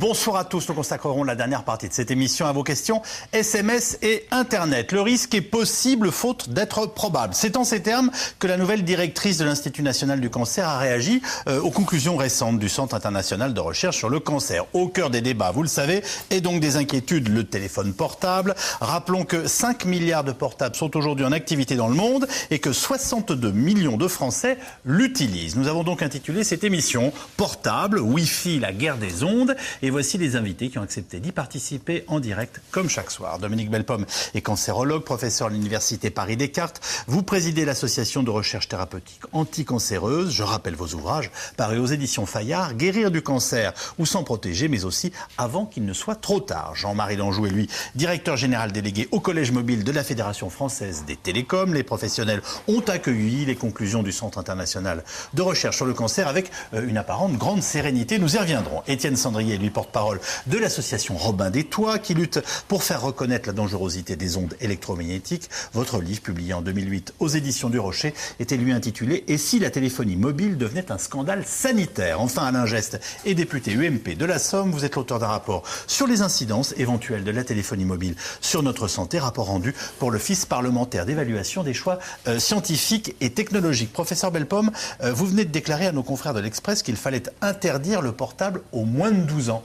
Bonsoir à tous, nous consacrerons la dernière partie de cette émission à vos questions SMS et Internet. Le risque est possible faute d'être probable. C'est en ces termes que la nouvelle directrice de l'Institut national du cancer a réagi aux conclusions récentes du Centre international de recherche sur le cancer. Au cœur des débats, vous le savez, et donc des inquiétudes, le téléphone portable. Rappelons que 5 milliards de portables sont aujourd'hui en activité dans le monde et que 62 millions de Français l'utilisent. Nous avons donc intitulé cette émission « Portable, Wi-Fi, la guerre des ondes ». Et voici les invités qui ont accepté d'y participer en direct, comme chaque soir. Dominique Bellepomme est cancérologue, professeur à l'Université Paris-Descartes. Vous présidez l'association de recherche thérapeutique anticancéreuse. Je rappelle vos ouvrages, parus aux éditions Fayard, Guérir du cancer ou s'en protéger, mais aussi avant qu'il ne soit trop tard. Jean-Marie Danjou est lui, directeur général délégué au Collège mobile de la Fédération française des télécoms. Les professionnels ont accueilli les conclusions du Centre international de recherche sur le cancer avec une apparente grande sérénité. Nous y reviendrons. Étienne Sandrier, lui, porte-parole de l'association Robin des Toits, qui lutte pour faire reconnaître la dangerosité des ondes électromagnétiques. Votre livre, publié en 2008 aux éditions du Rocher, était lui intitulé « Et si la téléphonie mobile devenait un scandale sanitaire ?» Enfin, Alain Geste est député UMP de la Somme. Vous êtes l'auteur d'un rapport sur les incidences éventuelles de la téléphonie mobile sur notre santé, rapport rendu pour l'Office parlementaire d'évaluation des choix scientifiques et technologiques. Professeur Bellepomme, vous venez de déclarer à nos confrères de l'Express qu'il fallait interdire le portable aux moins de 12 ans.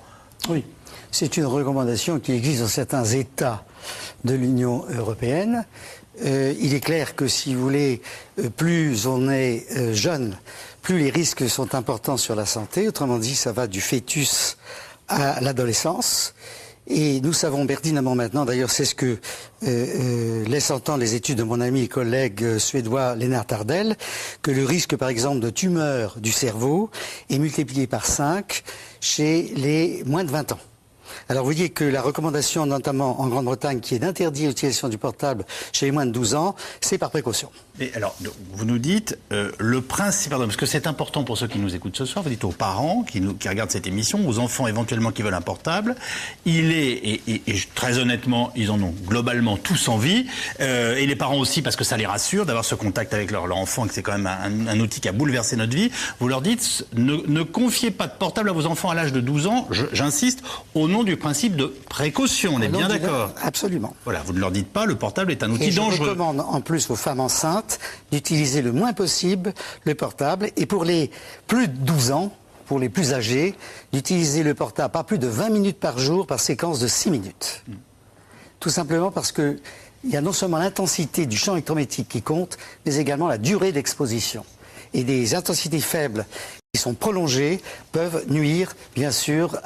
Oui, c'est une recommandation qui existe dans certains États de l'Union européenne. Il est clair que si vous voulez, plus on est jeune, plus les risques sont importants sur la santé. Autrement dit, ça va du fœtus à l'adolescence. Et nous savons pertinemment maintenant, d'ailleurs c'est ce que laissent entendre les études de mon ami et collègue suédois Lennart Ardell, que le risque par exemple de tumeur du cerveau est multiplié par 5 chez les moins de 20 ans. Alors vous voyez que la recommandation, notamment en Grande-Bretagne, qui est d'interdire l'utilisation du portable chez les moins de 12 ans, c'est par précaution. Et alors, vous nous dites, le principe, pardon, parce que c'est important pour ceux qui nous écoutent ce soir, vous dites aux parents qui regardent cette émission, aux enfants éventuellement qui veulent un portable, il est, et très honnêtement, ils en ont globalement tous envie, et les parents aussi, parce que ça les rassure d'avoir ce contact avec leur enfant, que c'est quand même un outil qui a bouleversé notre vie. Vous leur dites, ne confiez pas de portable à vos enfants à l'âge de 12 ans, j'insiste, au nom du principe de précaution, on est bien d'accord? Absolument. Voilà, vous ne leur dites pas, le portable est un outil dangereux. Je recommande en plus aux femmes enceintes d'utiliser le moins possible le portable, et pour les plus de 12 ans, pour les plus âgés, d'utiliser le portable pas plus de 20 minutes par jour par séquence de 6 minutes. Tout simplement parce que il y a non seulement l'intensité du champ électromagnétique qui compte, mais également la durée d'exposition. Et des intensités faibles qui sont prolongées peuvent nuire, bien sûr,